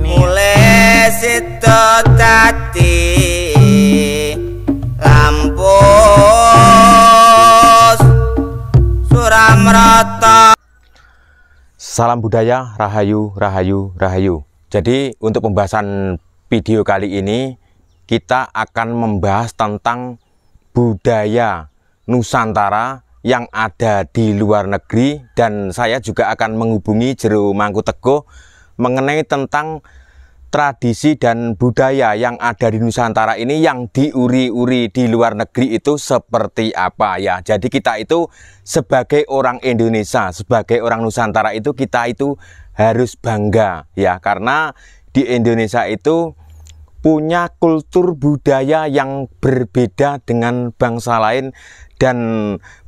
Mulai situ tadi Lampus Suramrata. Salam budaya, rahayu, rahayu, rahayu. Jadi untuk pembahasan video kali ini kita akan membahas tentang budaya Nusantara yang ada di luar negeri, dan saya juga akan menghubungi Jero Mangkuteguh mengenai tentang tradisi dan budaya yang ada di Nusantara ini yang diuri-uri di luar negeri itu seperti apa ya. Jadi kita itu sebagai orang Indonesia, sebagai orang Nusantara itu kita itu harus bangga ya, karena di Indonesia itu punya kultur budaya yang berbeda dengan bangsa lain, dan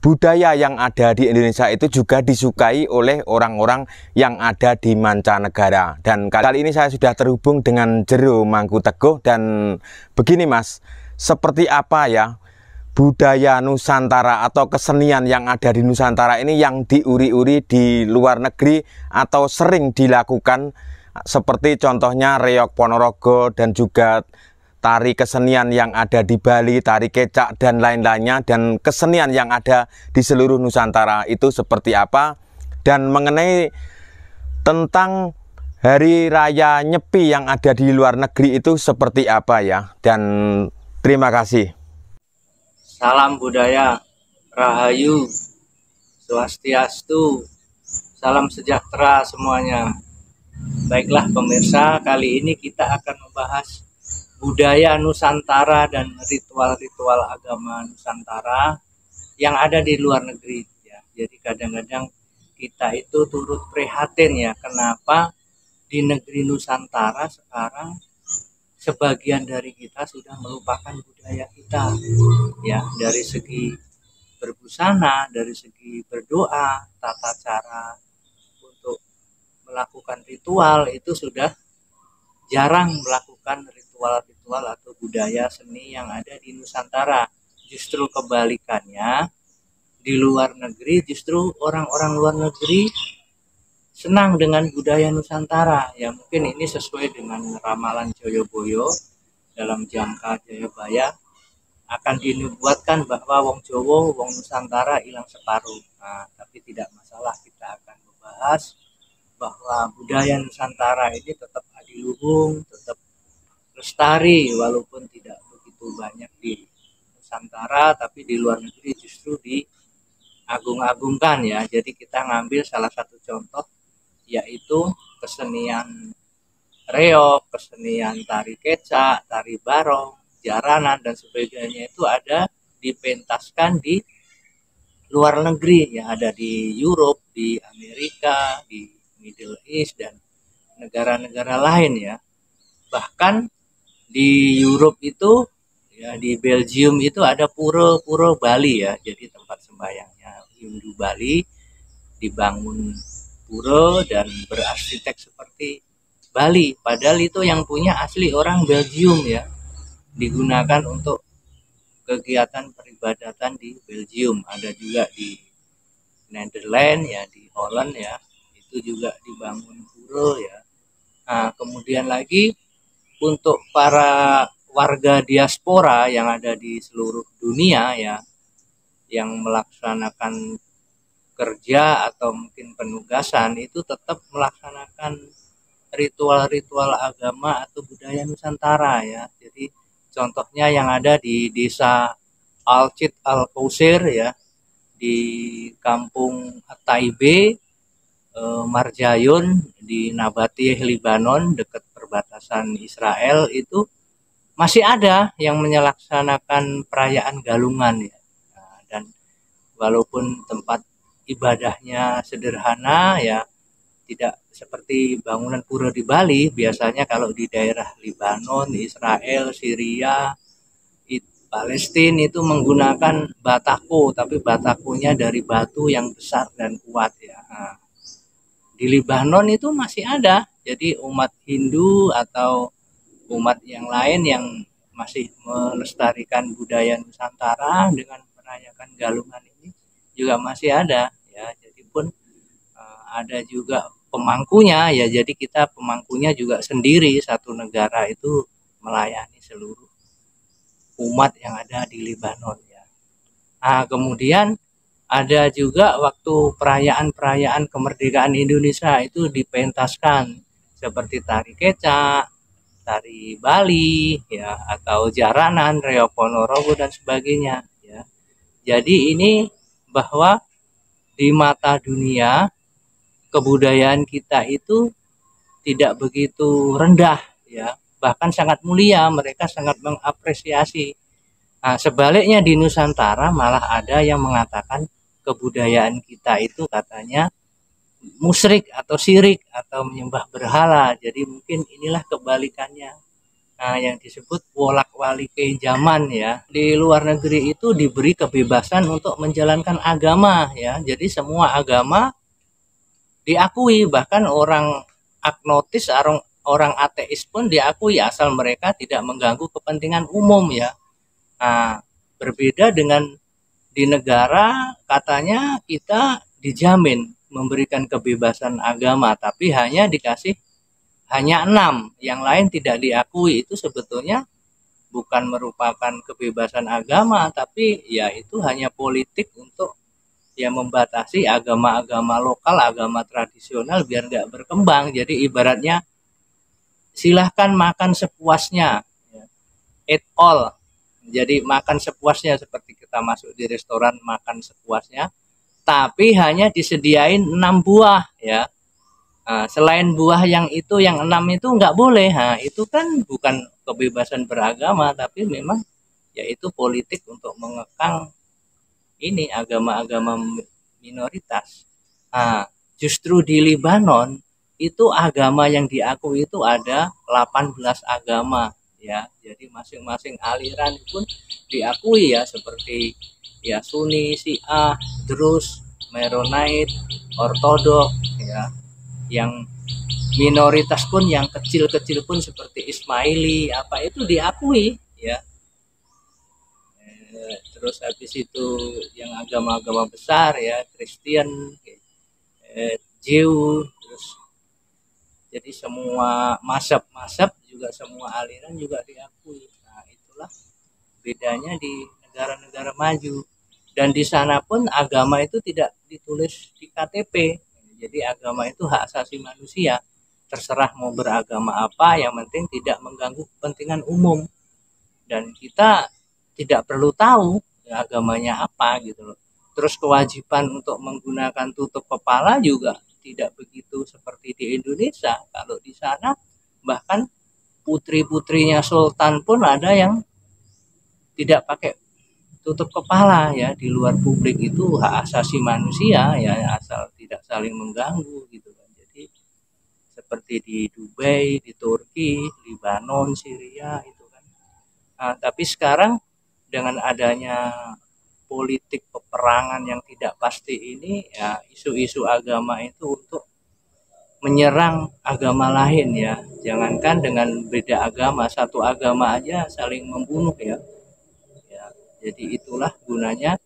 budaya yang ada di Indonesia itu juga disukai oleh orang-orang yang ada di mancanegara. Dan kali ini saya sudah terhubung dengan Jero Mangkuteguh, dan begini Mas, seperti apa ya budaya Nusantara atau kesenian yang ada di Nusantara ini yang diuri-uri di luar negeri atau sering dilakukan, seperti contohnya Reog Ponorogo dan juga tari kesenian yang ada di Bali, tari kecak dan lain-lainnya, dan kesenian yang ada di seluruh Nusantara itu seperti apa, dan mengenai tentang Hari Raya Nyepi yang ada di luar negeri itu seperti apa ya. Dan terima kasih. Salam budaya, rahayu, swastiastu, salam sejahtera semuanya. Baiklah pemirsa, kali ini kita akan membahas budaya Nusantara dan ritual-ritual agama Nusantara yang ada di luar negeri ya. Jadi kadang-kadang kita itu turut prihatin ya, kenapa di negeri Nusantara sekarang sebagian dari kita sudah melupakan budaya kita ya, dari segi berbusana, dari segi berdoa, tata cara untuk melakukan ritual itu sudah jarang melakukan ritual-ritual atau budaya seni yang ada di Nusantara. Justru kebalikannya, di luar negeri justru orang-orang luar negeri senang dengan budaya Nusantara. Ya mungkin ini sesuai dengan ramalan Joyoboyo dalam Jangka Jayabaya, akan dinubuatkan bahwa wong Jowo, wong Nusantara hilang separuh. Nah, tapi tidak masalah, kita akan membahas bahwa budaya Nusantara ini tetap adiluhung, tetap lestari walaupun tidak begitu banyak di Nusantara, tapi di luar negeri justru diagung-agungkan ya. Jadi kita ngambil salah satu contoh, yaitu kesenian reog, kesenian tari kecak, tari barong, jaranan dan sebagainya itu ada dipentaskan di luar negeri ya, ada di Europe, di Amerika, di Middle East dan negara-negara lain ya. Bahkan di Europe itu ya, di Belgium itu ada pura-pura Bali ya. Jadi tempat sembayangnya Hindu Bali dibangun pura dan berarsitek seperti Bali, padahal itu yang punya asli orang Belgium ya. Digunakan untuk kegiatan peribadatan di Belgium, ada juga di Netherlands ya, di Holland ya, itu juga dibangun pura ya. Nah, kemudian lagi untuk para warga diaspora yang ada di seluruh dunia ya, yang melaksanakan kerja atau mungkin penugasan, itu tetap melaksanakan ritual-ritual agama atau budaya Nusantara ya. Jadi contohnya yang ada di desa Al-Cid Al-Kausir ya, di kampung Taibe, Marjayun, di Nabatih, Libanon, dekat perbatasan penindasan Israel itu masih ada yang melaksanakan perayaan Galungan ya. Nah, dan walaupun tempat ibadahnya sederhana ya, tidak seperti bangunan pura di Bali. Biasanya kalau di daerah Lebanon, Israel, Syria, Palestina itu menggunakan batako, tapi batakonya dari batu yang besar dan kuat ya. Nah, di Lebanon itu masih ada. Jadi umat Hindu atau umat yang lain yang masih melestarikan budaya Nusantara dengan merayakan Galungan ini juga masih ada ya. Jadi pun ada juga pemangkunya ya, jadi kita pemangkunya juga sendiri, satu negara itu melayani seluruh umat yang ada di Lebanon ya. Nah, kemudian ada juga waktu perayaan kemerdekaan Indonesia itu dipentaskan seperti tari kecak, tari Bali ya, atau jaranan, reok Ponorogo dan sebagainya ya. Jadi ini bahwa di mata dunia kebudayaan kita itu tidak begitu rendah ya, bahkan sangat mulia, mereka sangat mengapresiasi. Nah, sebaliknya di Nusantara malah ada yang mengatakan kebudayaan kita itu katanya musyrik atau syirik atau menyembah berhala. Jadi mungkin inilah kebalikannya. Nah, yang disebut wolak-walike zaman ya. Di luar negeri itu diberi kebebasan untuk menjalankan agama ya. Jadi semua agama diakui, bahkan orang agnotis, orang ateis pun diakui asal mereka tidak mengganggu kepentingan umum ya. Nah, berbeda dengan di negara katanya kita dijamin memberikan kebebasan agama, tapi hanya dikasih hanya 6, yang lain tidak diakui. Itu sebetulnya bukan merupakan kebebasan agama, tapi ya itu hanya politik untuk ya membatasi agama-agama lokal, agama tradisional biar nggak berkembang. Jadi ibaratnya silahkan makan sepuasnya, ya. Eat all. Jadi makan sepuasnya, seperti kita masuk di restoran makan sepuasnya, tapi hanya disediain 6 buah ya. Nah, selain buah yang 6 itu nggak boleh. Nah, itu kan bukan kebebasan beragama, tapi memang yaitu politik untuk mengekang ini agama-agama minoritas. Nah, justru di Lebanon itu agama yang diakui itu ada 18 agama ya. Jadi masing-masing aliran pun diakui ya, seperti ya Sunni, Syiah, Drus, Maronite, Ortodok ya. Yang minoritas pun, yang kecil-kecil pun seperti Ismaili apa itu diakui ya. Terus habis itu yang agama-agama besar ya, Kristen, Jew, terus jadi semua mazhab juga, semua aliran juga diakui. Nah, itulah bedanya di negara-negara maju. Dan di sana pun agama itu tidak ditulis di KTP. Jadi agama itu hak asasi manusia. Terserah mau beragama apa, yang penting tidak mengganggu kepentingan umum. Dan kita tidak perlu tahu ya, agamanya apa gitu loh. Terus kewajiban untuk menggunakan tutup kepala juga tidak begitu seperti di Indonesia. Kalau di sana bahkan putri-putrinya sultan pun ada yang tidak pakai tutup kepala ya. Di luar publik itu hak asasi manusia ya, asal tidak saling mengganggu gitu kan. Jadi seperti di Dubai, di Turki, Lebanon, Syria itu kan. Nah, tapi sekarang dengan adanya politik peperangan yang tidak pasti ini ya, isu-isu agama itu untuk menyerang agama lain ya. Jangankan dengan beda agama, satu agama aja saling membunuh ya. Jadi itulah gunanya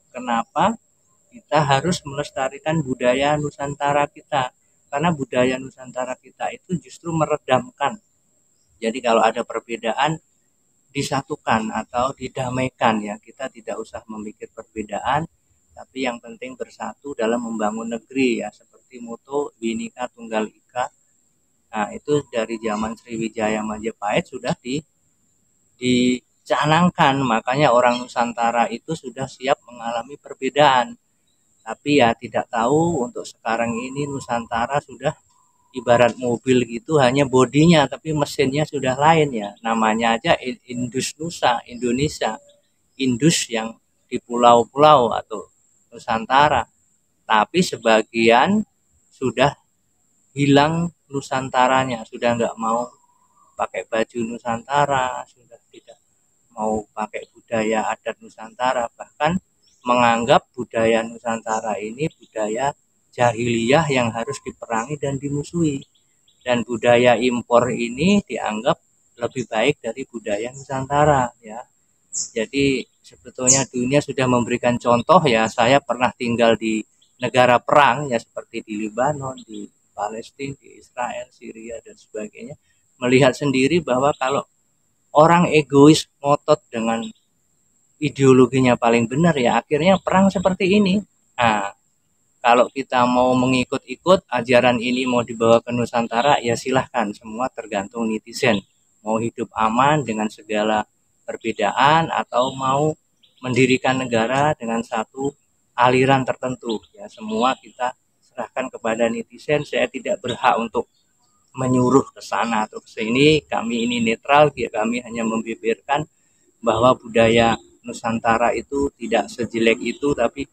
kenapa kita harus melestarikan budaya Nusantara kita. Karena budaya Nusantara kita itu justru meredamkan. Jadi kalau ada perbedaan, disatukan atau didamaikan ya. Kita tidak usah memikir perbedaan, tapi yang penting bersatu dalam membangun negeri ya, seperti moto Bhinneka Tunggal Ika. Nah, itu dari zaman Sriwijaya Majapahit sudah dicanangkan, makanya orang Nusantara itu sudah siap mengalami perbedaan. Tapi ya tidak tahu untuk sekarang ini Nusantara sudah ibarat mobil gitu, hanya bodinya tapi mesinnya sudah lain ya. Namanya aja Indus Nusa, Indonesia. Indus yang di pulau-pulau atau Nusantara. Tapi sebagian sudah hilang Nusantaranya, sudah nggak mau pakai baju Nusantara, sudah tidak mau pakai budaya adat Nusantara, bahkan menganggap budaya Nusantara ini budaya jahiliyah yang harus diperangi dan dimusuhi. Dan budaya impor ini dianggap lebih baik dari budaya Nusantara ya. Jadi sebetulnya dunia sudah memberikan contoh ya. Saya pernah tinggal di negara perang ya, seperti di Lebanon, di Palestina, di Israel, Syria dan sebagainya. Melihat sendiri bahwa kalau orang egois ngotot dengan ideologinya paling benar ya akhirnya perang seperti ini. Nah, kalau kita mau mengikut-ikut ajaran ini mau dibawa ke Nusantara ya silahkan, semua tergantung netizen. Mau hidup aman dengan segala perbedaan atau mau mendirikan negara dengan satu aliran tertentu ya, semua kita serahkan kepada netizen. Saya tidak berhak untuk menyuruh ke sana atau ke sini. Kami ini netral ya, kami hanya membeberkan bahwa budaya Nusantara itu tidak sejelek itu, tapi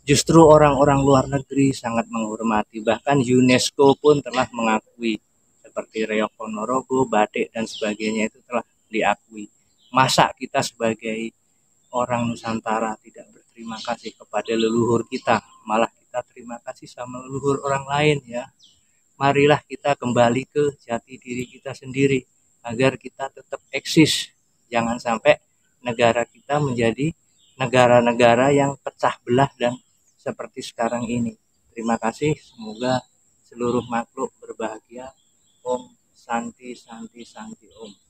justru orang-orang luar negeri sangat menghormati. Bahkan UNESCO pun telah mengakui, seperti reok Ponorogo, batik dan sebagainya itu telah diakui. Masa kita sebagai orang Nusantara tidak berterima kasih kepada leluhur kita, malah kita terima kasih sama leluhur orang lain ya. Marilah kita kembali ke jati diri kita sendiri agar kita tetap eksis. Jangan sampai negara kita menjadi negara-negara yang pecah belah dan seperti sekarang ini. Terima kasih, semoga seluruh makhluk berbahagia. Om Santi Santi Santi Om.